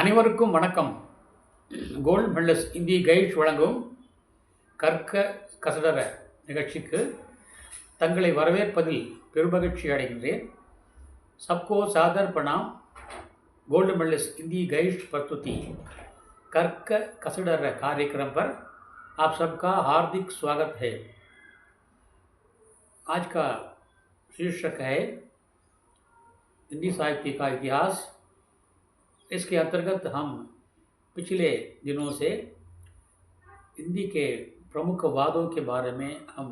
அனைவருக்கும் வணக்கம். Gold medalist இந்திய கைட்ஸ் வழங்கும் கற்க கசடற நிகழ்ச்சிக்கு தங்களை வரவேற்பதில் பெருமகிழ்ச்சி அடைகின்றேன். सबको सादर प्रणाम. गोल्ड मेडलिस्ट हिंदी गाइड प्रस्तुति कर्क कसडर कार्यक्रम पर आप सबका हार्दिक स्वागत है. आज का शीर्षक है हिंदी साहित्य का इतिहास. इसके अंतर्गत हम पिछले दिनों से हिंदी के प्रमुख वादों के बारे में हम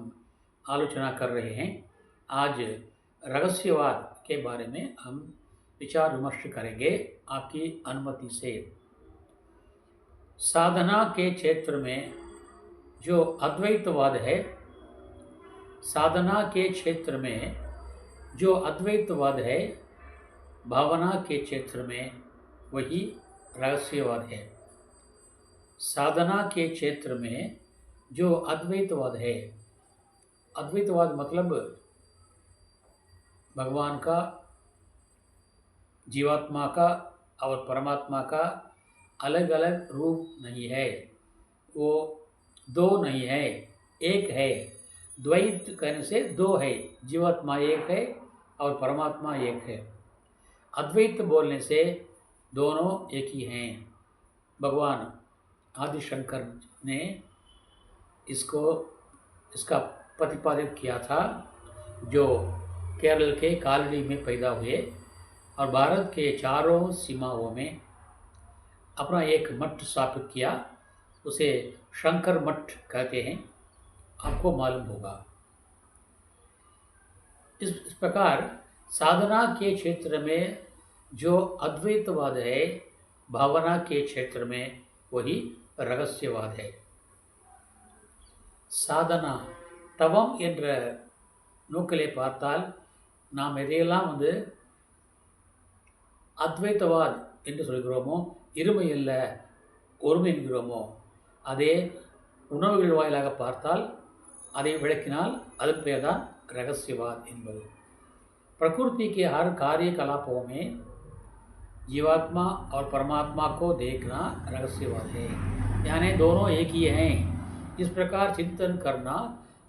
आलोचना कर रहे हैं. आज रहस्यवाद के बारे में हम विचार विमर्श करेंगे आपकी अनुमति से. साधना के क्षेत्र में जो अद्वैतवाद है, साधना के क्षेत्र में जो अद्वैतवाद है, भावना के क्षेत्र में वही रहस्यवाद है. साधना के क्षेत्र में जो अद्वैतवाद है, अद्वैतवाद मतलब भगवान का, जीवात्मा का और परमात्मा का अलग अलग रूप नहीं है, वो दो नहीं है, एक है. द्वैत कहने से दो है, जीवात्मा एक है और परमात्मा एक है. अद्वैत बोलने से दोनों एक ही हैं. भगवान आदिशंकर ने इसका प्रतिपादित किया था, जो केरल के कालड़ी में पैदा हुए और भारत के चारों सीमाओं में अपना एक मठ स्थापित किया. उसे शंकर मठ कहते हैं, आपको मालूम होगा. इस प्रकार साधना के क्षेत्र में जो अद्वैतवाद है, भावना के क्षेत्र में वही रहस्यवाद है. சாதனா தவம் என்ற நோக்கிலே பார்த்தால் நாம் எதையெல்லாம் அத்வைத்தவாத் என்று சொல்கிறோமோ, இருமை அல்ல ஒருமை என்கிறோமோ, அதே உணவுகள் வாயிலாக பார்த்தால், அதை விளக்கினால் அதன் பெயர் தான் रहस्यवाद என்பது. प्रकृति के हर कार्यकलापों में जीवात्मा और परमात्मा को देखना रहस्यवाद है. यानी दोनों एक ही हैं. इस प्रकार चिंतन करना,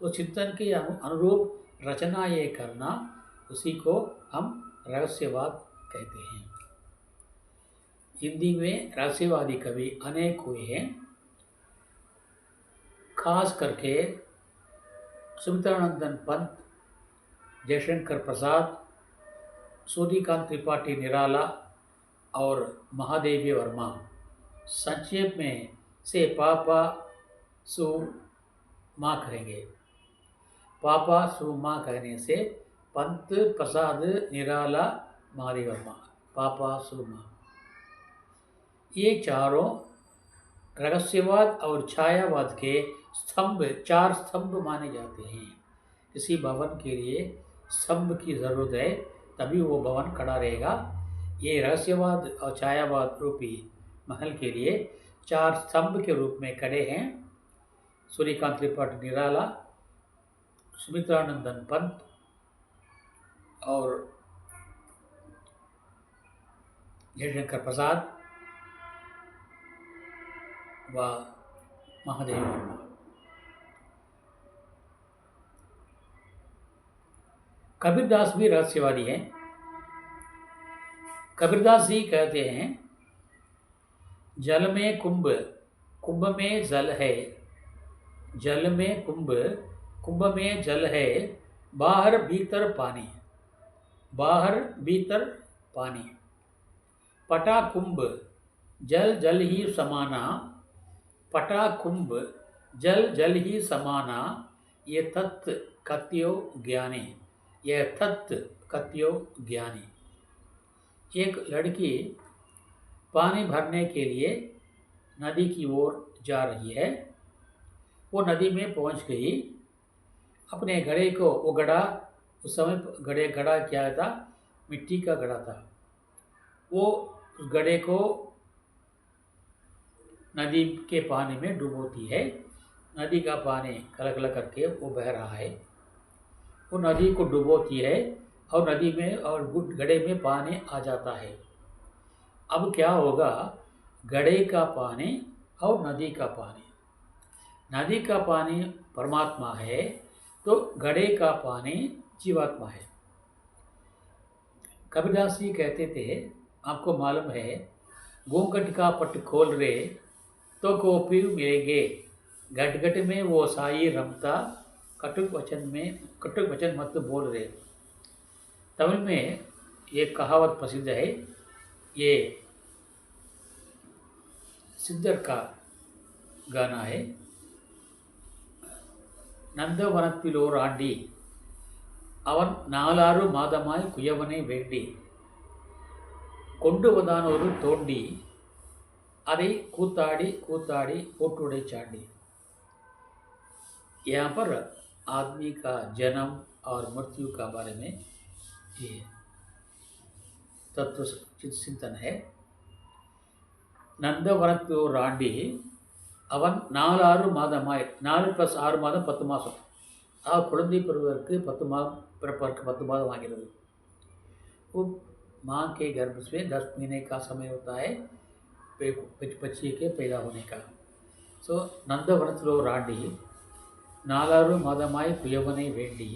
उस चिंतन के अनुरूप रचना ये करना, उसी को हम रहस्यवाद कहते हैं. हिंदी में रहस्यवादी कवि अनेक हुए हैं. खास करके सुमित्रानंदन पंत, जयशंकर प्रसाद, सूर्यकांत त्रिपाठी निराला और महादेवी वर्मा. संक्षेप में से पापा सु माँ करेंगे. पापा सु माँ कहने से पंत, प्रसाद, निराला, महादेवी वर्मा, पापा सु माँ, ये चारों रहस्यवाद और छायावाद के स्तंभ, चार स्तंभ माने जाते हैं. किसी भवन के लिए स्तंभ की ज़रूरत है, तभी वो भवन खड़ा रहेगा. ये रहस्यवाद और छायावाद रूपी महल के लिए चार स्तंभ के रूप में खड़े हैं. सूर्यकांत त्रिपाठी निराला, सुमित्रानंदन पंत और जयशंकर प्रसाद व महादेव वर्मा. कबीरदास भी रहस्यवादी हैं. कबीरदास जी कहते हैं, जल में कुंभ, कुंभ में जल है, जल में कुंभ, कुंभ में जल है, बाहर भीतर पानी, बाहर भीतर पानी. पटा कुंभ जल जल ही समाना, पटा कुंभ जल जल ही समाना, ये तत्व कत्यो ज्ञानी, यह तत्व कत्यो ज्ञानी. एक लड़की पानी भरने के लिए नदी की ओर जा रही है. वो नदी में पहुंच गई. अपने घड़े को, वो घड़ा उस समय घड़ा क्या था, मिट्टी का घड़ा था. वो उस घड़े को नदी के पानी में डुबोती है. नदी का पानी कलकल करके वो बह रहा है. वो नदी को डुबोती है और नदी में और घड़े में पानी आ जाता है. अब क्या होगा, घड़े का पानी और नदी का पानी। नदी का पानी परमात्मा है, तो घड़े का पानी जीवात्मा है। कबीरदास जी कहते थे, आपको मालूम है, घूंघट का पट खोल रे तो को पीर मिलेंगे, घट घट में वो साई रमता, कटुक वचन मत बोल रे। तमिल में एक कहावत प्रसिद्ध है, ये सिद्धर का गाना है। நந்தவனத்திலோர் ஆண்டி அவன் 4 மாதமாய் குயவனை வேண்டி கொண்டு வந்தான் ஒரு தோண்டி அதை கூத்தாடி கூத்தாடி போட்டுடை चांडी। यहाँ पर आदमी का जन्म और मृत्यु का बारे में ये तत्व चिंतन है। நந்தவனத்திலோர் ஆண்டி அவன் 4 மாதமாய், 4 + 6 மாதம் 10 மாதம், குழந்தை பெறுவதற்கு 10 மாதம், பிறப்பதற்கு 10 மாதம் ஆகிறது। वो माँ के गर्भ से 10 महीने का समय होता है बच्चे के पैदा होने का। सो नंदवनத்திலோ ராண்டி 4 மாதமாய் कुयवனை வேண்டி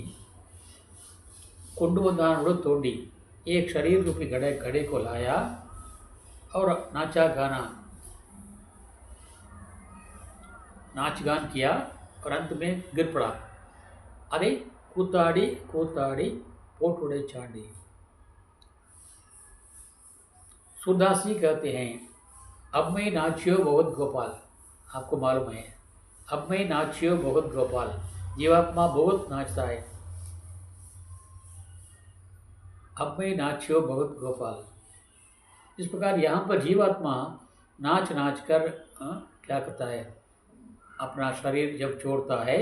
கொண்டு वंदान वो तोंडी, एक शरीर रूपी घड़े को लाया और नाच गान किया और अंत में गिर पड़ा। अरे கூத்தாடி கூத்தாடி போட்டுடை चांडी। सूरदास जी कहते हैं, अब मैं नाचियो बहुत गोपाल। आपको मालूम है, अब मैं नाचियो बहुत गोपाल, जीवात्मा बहुत नाचता है। अब मैं नाचियो बहुत गोपाल, इस प्रकार यहाँ पर जीवात्मा नाच नाच कर क्या करता है, अपना शरीर जब छोड़ता है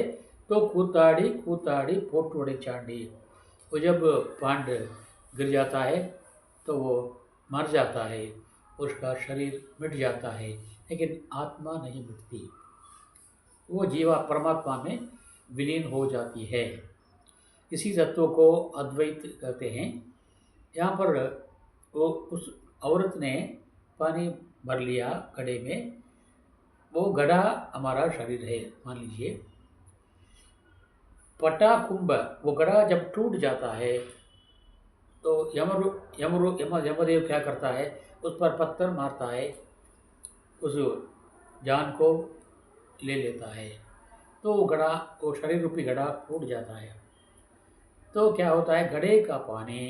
तो कूताड़ी कूताड़ी पोटोड़े चांडी। वो जब पांड गिर जाता है तो वो मर जाता है, उसका शरीर मिट जाता है, लेकिन आत्मा नहीं मिटती, वो जीवा परमात्मा में विलीन हो जाती है। इसी तत्व को अद्वैत कहते हैं। यहाँ पर वो उस औरत ने पानी भर लिया घड़े में, वो घड़ा हमारा शरीर है मान लीजिए। पटा कुंभ, वो घड़ा जब टूट जाता है तो यमदेव क्या करता है, उस पर पत्थर मारता है, उस जान को ले लेता है, तो वो शरीर रूपी घड़ा टूट जाता है। तो क्या होता है, घड़े का पानी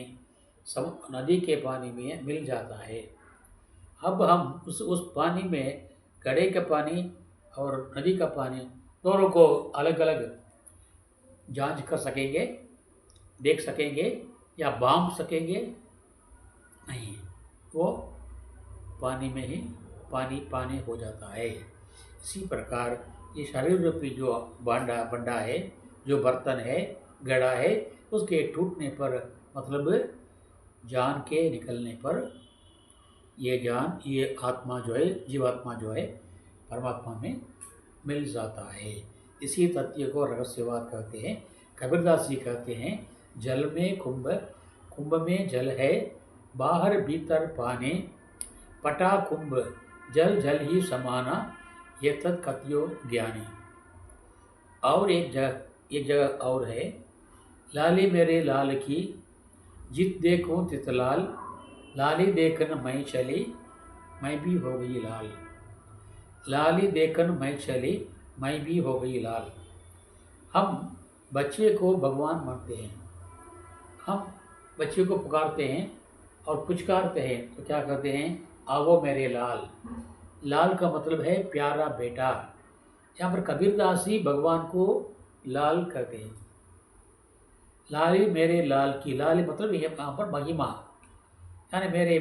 नदी के पानी में मिल जाता है। अब हम उस पानी में घड़े का पानी और नदी का पानी दोनों को अलग अलग जांच कर सकेंगे, देख सकेंगे या बांध सकेंगे? नहीं, वो पानी में ही पानी हो जाता है। इसी प्रकार ये शरीर रूपी जो बंडा है, जो बर्तन है, घड़ा है, उसके टूटने पर मतलब जान के निकलने पर ये आत्मा जो है, जीवात्मा जो है, परमात्मा में मिल जाता है। इसी तथ्य को रहस्यवाद कहते हैं। कबीरदास जी कहते हैं, जल में कुंभ, कुंभ में जल है, बाहर भीतर पानी, पटा कुंभ जल जल ही समाना, ये तत् कथ्यो ज्ञानी। और एक जगह और है, लाली मेरे लाल की जित देखूं तित लाल, लाली देखन मैं चली मैं भी हो गई लाल। लाली देखन मैं चली मैं भी हो गई लाल। हम बच्चे को भगवान मानते हैं, हम बच्चे को पुकारते हैं और पुचकारते हैं, तो क्या कहते हैं, आवो मेरे लाल। लाल का मतलब है प्यारा बेटा। यहाँ पर कबीरदास जी भगवान को लाल कहते हैं। लाली मेरे लाल की, लाली मतलब यहाँ पर महिमा, यानी मेरे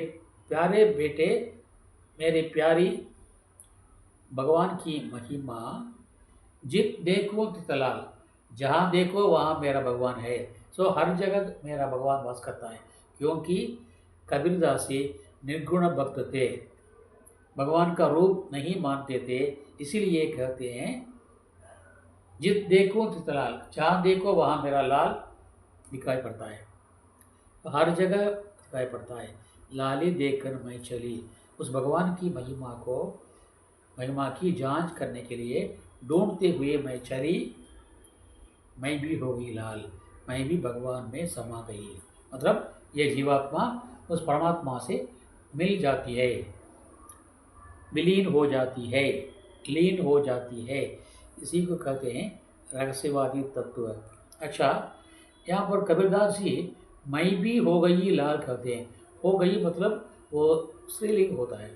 प्यारे बेटे, मेरी प्यारी भगवान की महिमा। जित देखो तितलाल, जहाँ देखो वहाँ मेरा भगवान है। सो हर जगह मेरा भगवान वास करता है, क्योंकि कबीरदास जी निर्गुण भक्त थे, भगवान का रूप नहीं मानते थे, इसीलिए कहते हैं जित देखो तितलाल, जहाँ देखो वहाँ मेरा लाल दिखाई पड़ता है, हर जगह दिखाई पड़ता है। लाली देखकर मैं चली, उस भगवान की महिमा की जांच करने के लिए ढूंढते हुए मैं चली, मैं भी हो गई लाल, मैं भी भगवान में समा गई। मतलब ये जीवात्मा उस परमात्मा से मिल जाती है, विलीन हो जाती है, लीन हो जाती है। इसी को कहते हैं रहस्यवादी तत्व। अच्छा, यहाँ पर कबीरदास जी मैं भी हो गई लाल कहते हैं। हो गई मतलब वो स्त्रीलिंग होता है।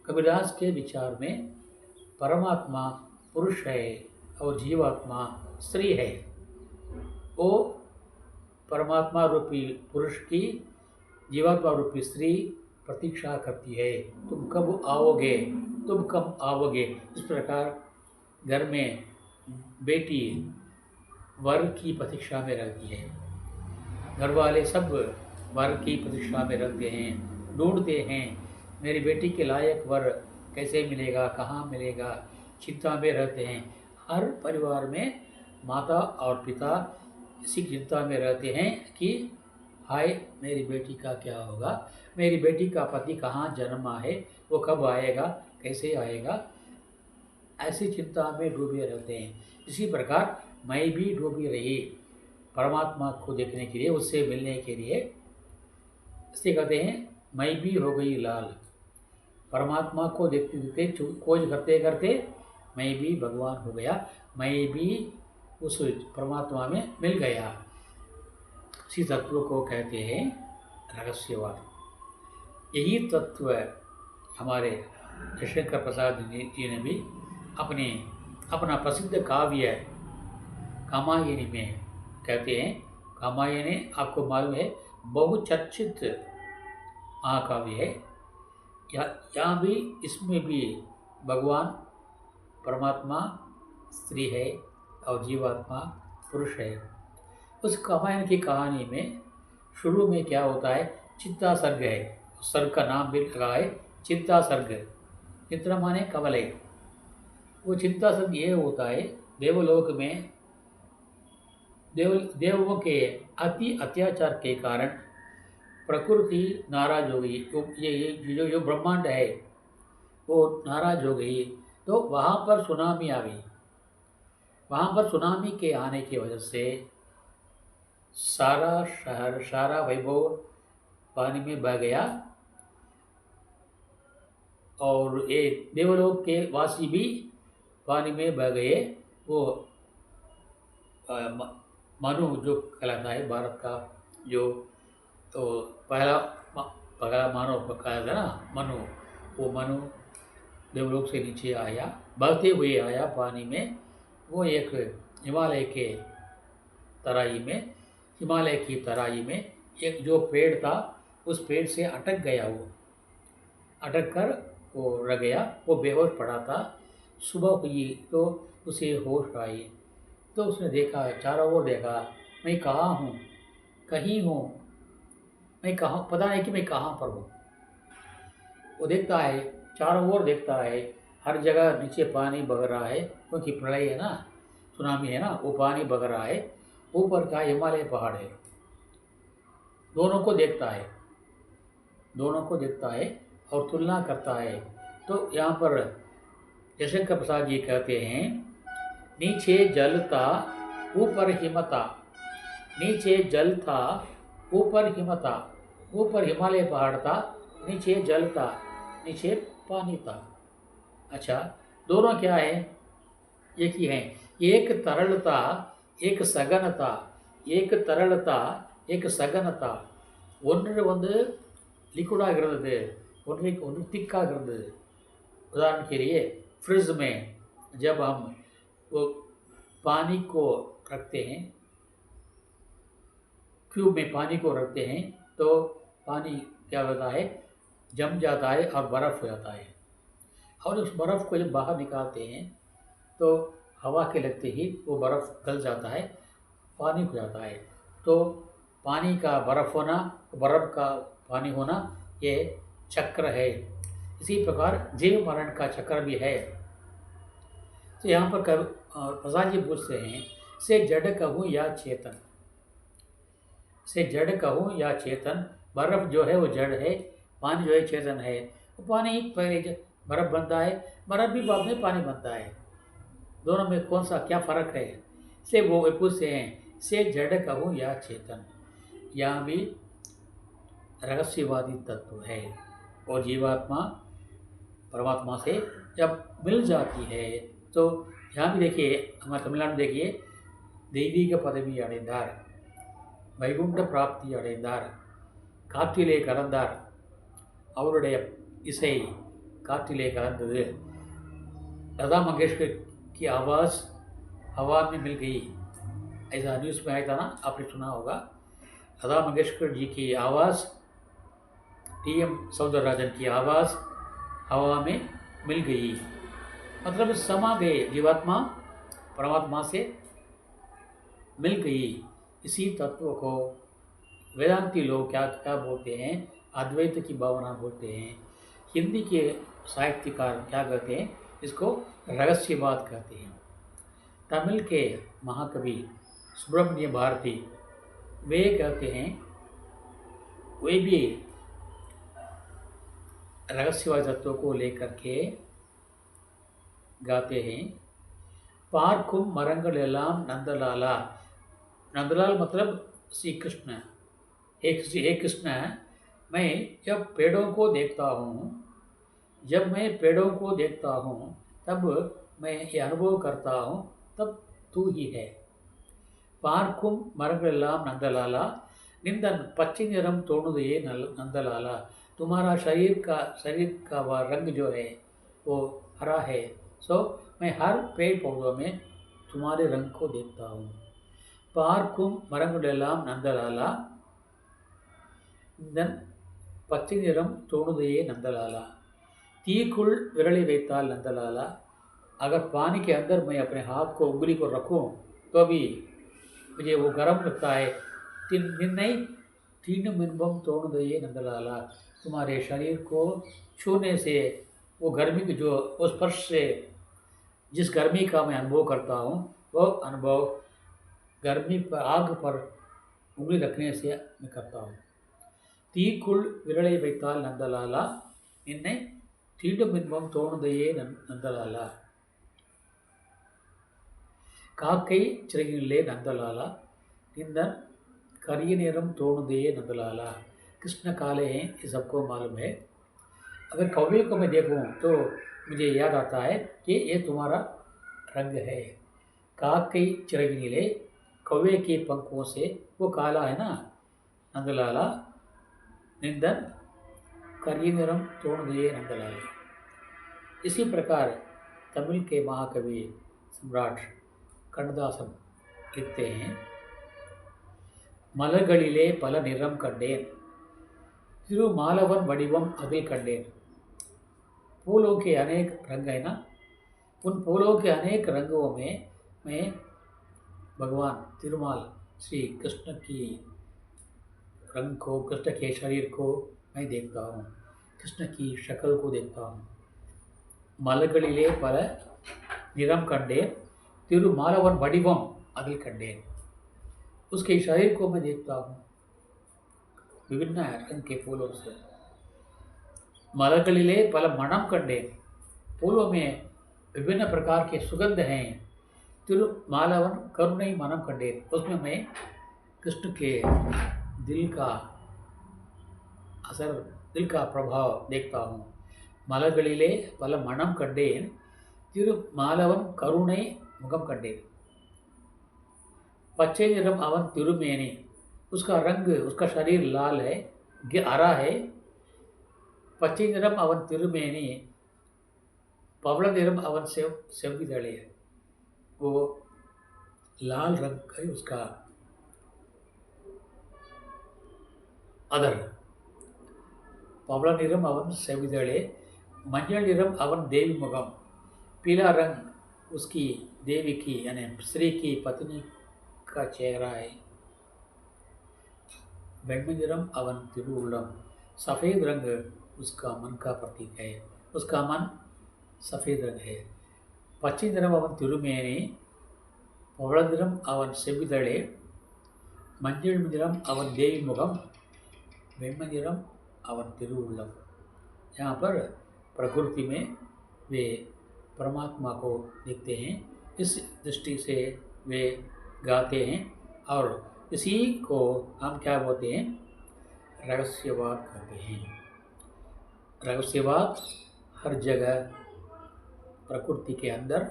कबीरदास के विचार में परमात्मा पुरुष है और जीवात्मा स्त्री है। वो परमात्मा रूपी पुरुष की जीवात्मा रूपी स्त्री प्रतीक्षा करती है, तुम कब आओगे, तुम कब आओगे। इस प्रकार घर में बेटी वर की प्रतीक्षा में रहती है, घर वाले सब वर की प्रतीक्षा में रखते हैं, ढूंढते हैं मेरी बेटी के लायक वर कैसे मिलेगा, कहाँ मिलेगा, चिंता में रहते हैं। हर परिवार में माता और पिता इसी चिंता में रहते हैं कि हाय मेरी बेटी का क्या होगा, मेरी बेटी का पति कहाँ जन्मा है, वो कब आएगा, कैसे आएगा, ऐसी चिंता में डूबे रहते हैं। इसी प्रकार मैं भी डूबी रही परमात्मा को देखने के लिए, उससे मिलने के लिए। इसलिए कहते हैं मैं भी हो गई लाल। परमात्मा को देखते देखते खोज करते करते मैं भी भगवान हो गया, मैं भी उस परमात्मा में मिल गया। इसी तत्व को कहते हैं रहस्यवाद। यही तत्व हमारे जयशंकर प्रसाद जी ने भी अपना प्रसिद्ध काव्य कामायनी में कहते हैं। कामायनी आपको मालूम है बहुचर्चित महाकाव्य है। यहाँ भी इसमें भी भगवान परमात्मा स्त्री है और जीवात्मा पुरुष है। उस कामायन की कहानी में शुरू में क्या होता है, चित्ता सर्ग है, सर्ग का नाम भी लगा है चित्ता सर्ग। चित्रा माने कमल है। वो चित्ता सर्ग ये होता है देवलोक में देवों के अति अत्याचार के कारण प्रकृति नाराज हो गई। ये जो ब्रह्मांड है वो नाराज हो गई, तो वहाँ पर सुनामी आ गई। वहाँ पर सुनामी के आने की वजह से सारा शहर, सारा वैभव पानी में बह गया और ये देवलोक के वासी भी पानी में बह गए। वो मनु जो कहलाता है भारत का, जो तो पहला मानव कहा था ना मनु, वो मनु देवलोक से नीचे आया, बहते हुए आया पानी में। वो एक हिमालय की तराई में एक जो पेड़ था उस पेड़ से अटक गया। वो अटक कर वो रह गया, वो बेहोश पड़ा था। सुबह हुई तो उसे होश आई, तो उसने देखा, चारों ओर देखा, मैं कहाँ हूँ, कहीं हूँ, मैं कहाँ, पता नहीं कि मैं कहाँ पर हूँ। वो देखता है, चारों ओर देखता है, हर जगह नीचे पानी बह रहा है क्योंकि प्रलय है ना, सुनामी है ना, वो पानी बह रहा है। ऊपर का हिमालय पहाड़ है। दोनों को देखता है और तुलना करता है। तो यहाँ पर जयशंकर प्रसाद जी कहते हैं नीचे जल था ऊपर हिमता, नीचे जल था ऊपर हिमता, ऊपर हिमालय पहाड़ था, नीचे जल था, नीचे पानी था। अच्छा, दोनों क्या है, एक ही है। एक तरलता एक सघनता, एक तरलता एक सघनता, ஒன்று लिक्विडाக இருந்தது, ஒன்று திக்காக இருந்தது। उदाहरण के लिए फ्रिज में जब हम वो पानी को रखते हैं, क्यूब में पानी को रखते हैं तो पानी क्या होता है, जम जाता है और बर्फ़ हो जाता है। और उस बर्फ़ को जब बाहर निकालते हैं तो हवा के लगते ही वो बर्फ़ गल जाता है, पानी हो जाता है। तो पानी का बर्फ़ होना, बर्फ़ का पानी होना, ये चक्र है। इसी प्रकार जीव मरण का चक्र भी है। तो यहाँ पर प्रसाद जी पूछते हैं से जड़ कहूँ या चेतन, से जड़ कहूँ या चेतन। बर्फ़ जो है वो जड़ है पानी जो है चेतन है। वो पानी पहले बर्फ़ बनता है, बर्फ़ भी बाद में पानी बनता है। दोनों में कौन सा क्या फ़र्क है? से वो पूछते हैं, से जड़ कहूँ या चेतन। यहाँ भी रहस्यवादी तत्व है। और जीवात्मा परमात्मा से जब मिल जाती है तो यहाँ भी देखिए, हमारे तमिलनाडु में देखिए, தெய்வீக பதவி அடைந்தார், வைகுண்ட பிராப்தி அடைந்தார், காற்றிலே கலந்தார், அவருடைய इसे काटिले कलंदது, लता मंगेशकर की आवाज़ हवा में मिल गई। ऐसा न्यूज़ में आया था ना, आपने सुना होगा। लता मंगेशकर जी की आवाज़, टीएम सौंदरराजन की आवाज़ हवा में मिल गई, मतलब समा गए, जीवात्मा परमात्मा से मिल गई। इसी तत्व को वेदांती लोग क्या क्या बोलते हैं? अद्वैत की भावना बोलते हैं। हिंदी के साहित्यकार क्या कहते हैं? इसको रहस्यवाद कहते हैं। तमिल के महाकवि सुब्रमण्य भारती वे कहते हैं, वे भी रहस्यवाद तत्व को लेकर के गाते हैं। பார்க்கும் மரங்கள் எல்லாம் नंदलाला। नंदलाल मतलब श्री कृष्ण। हे कृष्ण, मैं जब पेड़ों को देखता हूँ, जब मैं पेड़ों को देखता हूँ, तब मैं ये अनुभव करता हूँ, तब तू ही है। பார்க்கும் மரங்களெல்லாம் नंदलाला, निंदन पच्ची निरम तोड़ुदे नंदलाला। तुम्हारा शरीर का वह रंग जो है वो हरा है, सो मैं हर पेड़ पौधों में तुम्हारे रंग को देखता हूँ। பார்க்கும் மரங்களெல்லாம் नंदलाला, निंदन पच्ची निरम तोड़ुदे नंदलाला। तीकुल विरली வைத்தால் नंदलाला, अगर पानी के अंदर मैं अपने हाथ को, उंगली को रखूं तो भी मुझे वो गर्म लगता है। निन्नै तीनम इன்பம் தோணுதையே नंदलाला, तुम्हारे शरीर को छूने से वो गर्मी की जो उस स्पर्श से जिस गर्मी का मैं अनुभव करता हूँ, वो अनुभव गर्मी पर, आग पर उंगली रखने से मैं करता हूँ। தீக்குள் விரலை வைத்தால் नंदलाला, निन्नै तीண்டும் இன்பம் தோணுதையே नंदलाला। काकई चिरगिले नंदलाला, निंदन करिय निरम तोड़ुदे नंदलाला। कृष्ण काले हैं, ये सबको मालूम है। अगर कौवे को मैं देखूं तो मुझे याद आता है कि ये तुम्हारा रंग है। काकई चिरगिले, कौवे के पंखों से वो काला है ना, नंदलाला। निंदन करिय निरम तोड़ुदे नंदलाला। इसी प्रकार तमिल के महाकवि सम्राट कண்ணதாசன் लिखते हैं, மலர்களிலே பல நிறம் கண்டேன், திருமாலவன் வடிவம் அதில் கண்டேன்। फूलों के अनेक रंग है ना, उन फूलों के अनेक रंगों में मैं भगवान तिरुमाल श्री कृष्ण की रंग को, कृष्ण के शरीर को मैं देखता हूँ, कृष्ण की शक्ल को देखता हूँ। மலர்களிலே பல நிறம் கண்டேன், तिरुमालवन वडिवम अदिल कंडेन, उसके शरीर को मैं देखता हूँ विभिन्न रंग के फूलों से। मलकलिले पल मणम कंडेन, फूलों में विभिन्न प्रकार के सुगंध हैं। तिरुमालवन करुणई मनम कंडेन, उसमें मैं कृष्ण के दिल का असर, दिल का प्रभाव देखता हूँ। मलकलिले पल मणम कंडेन, तिरुमालवन करुणை मुखम कंडेन। पच्चे निरम अवन तिरुमेनी, उसका रंग, उसका शरीर लाल है, हरा है। पच्चे निरम अवन तिरुमेनी, पवಳ निरम अवन सेविदड़े, वो लाल रंग है उसका अदर। पवಳ निरम अवन सेविदड़े, मंजल निरम अवन देवी मुखम, पीला रंग उसकी देवी की यानी श्री की पत्नी का चेहरा है। वेण्मनिरम अवन तिरुउल्लम, सफ़ेद रंग उसका मन का प्रतीक है, उसका मन सफ़ेद रंग है। पच्ची निरम अवन तिरुमेनी, पवळ निरम अवन सेविदड़े, मंजल निरम अवन देवी मुखम, वेण्मनिरम अवन तिरुउल्लम। यहाँ पर प्रकृति में वे परमात्मा को देखते हैं, इस दृष्टि से वे गाते हैं और इसी को हम क्या बोलते हैं, रहस्यवाद कहते हैं। रहस्यवाद हर जगह प्रकृति के अंदर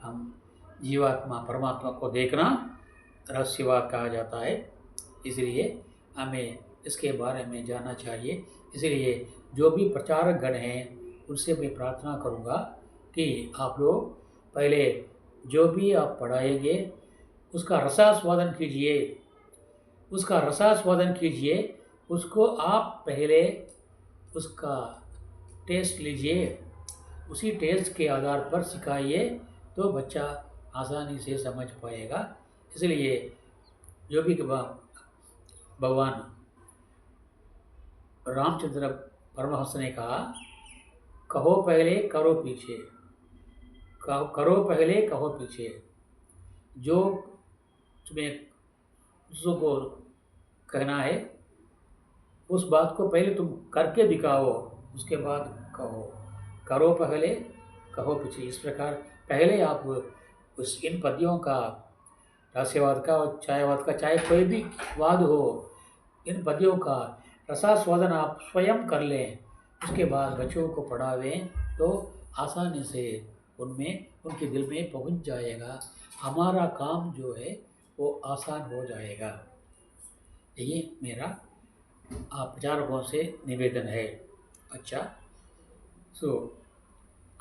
हम जीवात्मा परमात्मा को देखना रहस्यवाद कहा जाता है। इसलिए हमें इसके बारे में जानना चाहिए। इसलिए जो भी प्रचारक गण हैं उनसे मैं प्रार्थना करूँगा कि आप लोग पहले जो भी आप पढ़ाएंगे उसका रसास्वादन कीजिए, उसका रसास्वादन कीजिए, उसको आप पहले उसका टेस्ट लीजिए, उसी टेस्ट के आधार पर सिखाइए तो बच्चा आसानी से समझ पाएगा। इसलिए जो भी भगवान रामचंद्र परमहंस ने कहा, कहो पहले करो पीछे, करो पहले कहो पीछे। जो तुम्हें दूसरों को कहना है उस बात को पहले तुम करके दिखाओ, उसके बाद कहो। करो पहले कहो पीछे। इस प्रकार पहले आप उस इन पद्यों का, रहस्यवाद का और छायावाद का, चाहे कोई भी वाद हो, इन पद्यों का रसास्वादन आप स्वयं कर लें, उसके बाद बच्चों को पढ़ावें तो आसानी से उनमें उनके दिल में पहुंच जाएगा। हमारा काम जो है वो आसान हो जाएगा। ये मेरा आप प्रचारकों से निवेदन है। अच्छा,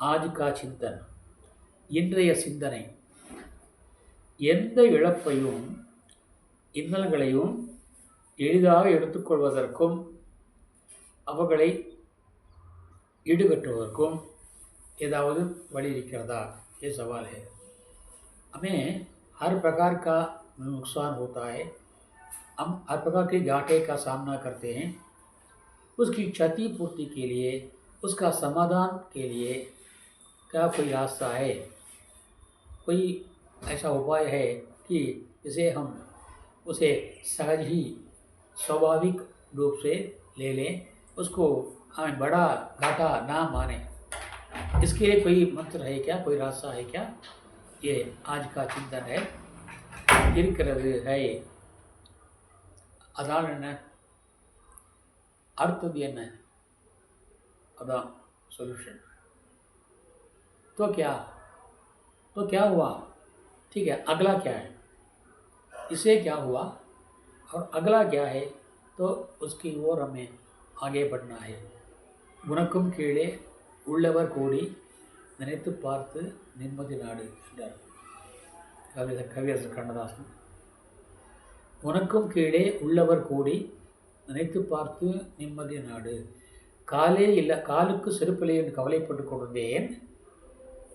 आज का चिंतन, இன்றைய சிந்தனை, எந்த இழப்பையும் இன்னல்களையும் எளிதாக எடுத்துக்கொள்வதற்கும் அவர்களை ஈடுகட்டுவதற்கும் ஏதாவது वழி இருக்கிறதா, ये सवाल है। हमें हर प्रकार का नुकसान होता है, हम हर प्रकार के घाटे का सामना करते हैं। उसकी क्षतिपूर्ति के लिए, उसका समाधान के लिए क्या कोई रास्ता है, कोई ऐसा उपाय है कि जिसे हम उसे सहज ही स्वाभाविक रूप से ले लें, उसको हमें बड़ा घाटा ना माने। इसके लिए कोई मंत्र है क्या, कोई रास्ता है क्या? ये आज का चिंतन है। இருக்கிறது है, அதான் என்ன, அடுத்தது என்ன, अदा सॉल्यूशन। तो क्या हुआ, ठीक है, अगला क्या है, इसे क्या हुआ और अगला क्या है, तो उसकी ओर हमें आगे बढ़ना है। உனக்கும் கீழே உள்ளவர் கோடி நினைத்து பார்த்து நிம்மதி நாடு என்றார் கவியரசர் கண்ணதாசன்। உனக்கும் கீழே உள்ளவர் கோடி நினைத்து பார்த்து நிம்மதி நாடு, काले इल्ला कालुक्कु सेरुप्पिल्लै एंदु कवलैपट्टु कोंडिरुंदेन।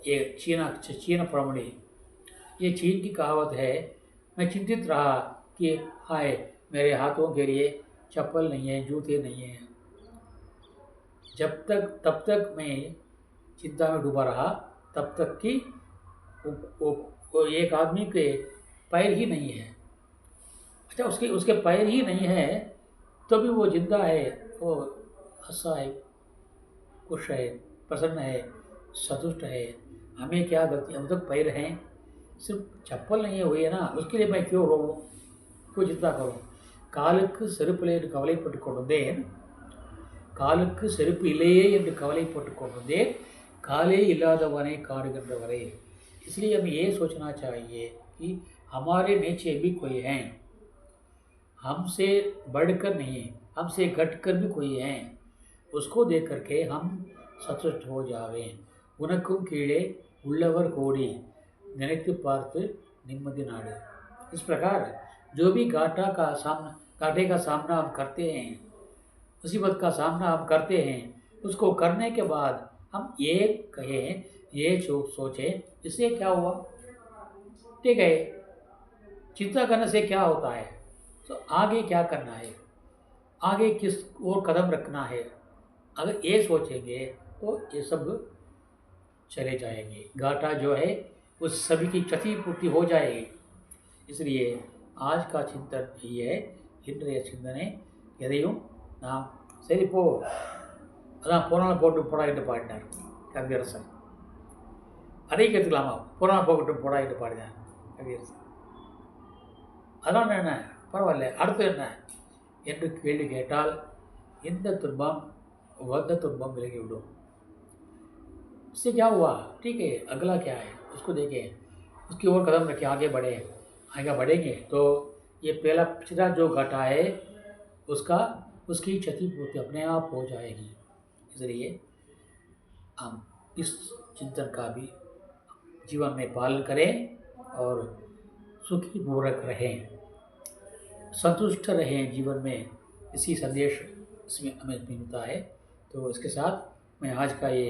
ये चीना पழमொழி, ये चीन की कहावत है। मैं चिंतित रहा कि हाय मेरे हाथों के लिए चप्पल नहीं है, जूते नहीं हैं। तब तक मैं चिंता में डूबा रहा, तब तक कि वो एक आदमी के पैर ही नहीं है। अच्छा, उसके पैर ही नहीं है तो भी वो जिंदा है, वो हंसा है, खुश है, प्रसन्न है, संतुष्ट है। हमें क्या गलती, हम तक पैर हैं, सिर्फ चप्पल नहीं हुई है ना, उसके लिए मैं क्यों रोऊँ, क्यों चिंता करूँ। காலுக்கு செருப்பில்லை என்று கவலைப்பட்டு கொண்டிருந்தேன், காலுக்கு செருப்பு இல்லையே என்று कवலைப்பட்டு கொண்டிருந்தேன், काले इल्लादवने काड़ुगिன்றவரே। इसलिए हमें ये सोचना चाहिए कि हमारे नीचे भी कोई हैं, हमसे बढ़कर नहीं, हमसे घटकर भी कोई हैं, उसको देख करके हम संतुष्ट हो जावें। उनक्कुम कीड़े उल्लवर कोड़ी निனைத்து பார்த்து निम्मति नाடு। इस प्रकार जो भी घाटे का सामना हम करते हैं, मुसीबत का सामना हम करते हैं, उसको करने के बाद हम ये कहें, ये सोचें, इससे क्या हुआ, ठीक है, चिंता करने से क्या होता है, तो आगे क्या करना है, आगे किस और कदम रखना है। अगर ये सोचेंगे तो ये सब चले जाएंगे, घाटा जो है उस सभी की क्षतिपूर्ति हो जाएगी। इसलिए आज का चिंतन ये है, இன்றைய சிந்தனை, எதையும் நாம் சரி போ, அதான் போனாலும் போட்டு போடா என்று பாடினார் கவியரசர். அதையும் எடுத்துக்கலாமா, போனாலும் போகட்டும் போடா என்று பாடினார் கவியரசர். அதனால் என்ன பரவாயில்ல, அடுத்து என்ன என்று கேள்வி கேட்டால் இந்த துன்பம் वध तुम मिलेगी उड़ो। उससे क्या हुआ, ठीक है, अगला क्या है उसको देखें, उसकी ओर कदम रखें, आगे बढ़े, आगे बढ़ेंगे तो ये पहला पिछला जो घटा है उसका उसकी क्षतिपूर्ति अपने आप हो जाएगी। इसलिए हम इस चिंतन का भी जीवन में पालन करें और सुखी पूर्वक रहें, संतुष्ट रहें जीवन में। इसी संदेश इसमें हमें मिलता है। तो इसके साथ मैं आज का ये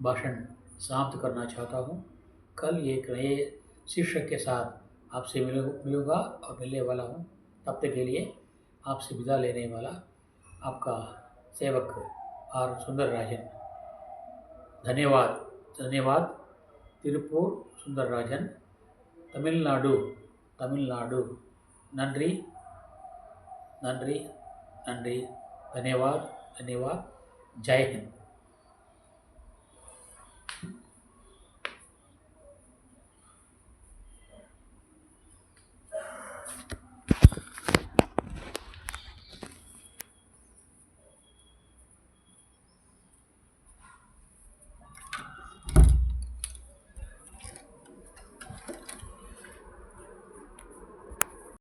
भाषण समाप्त करना चाहता हूँ। कल एक नए शीर्षक के साथ आपसे मिलूँगा और मिलने वाला हूँ। तब तक के लिए आपसे विदा लेने वाला आपका सेवक आर सुंदरराजन। धन्यवाद। धन्यवाद। तिरुपुर सुंदरराजन, तमिलनाडु। तमिलनाडु। नंरी नंरी नंरी। धन्यवाद। धन्यवाद। जय हिंद।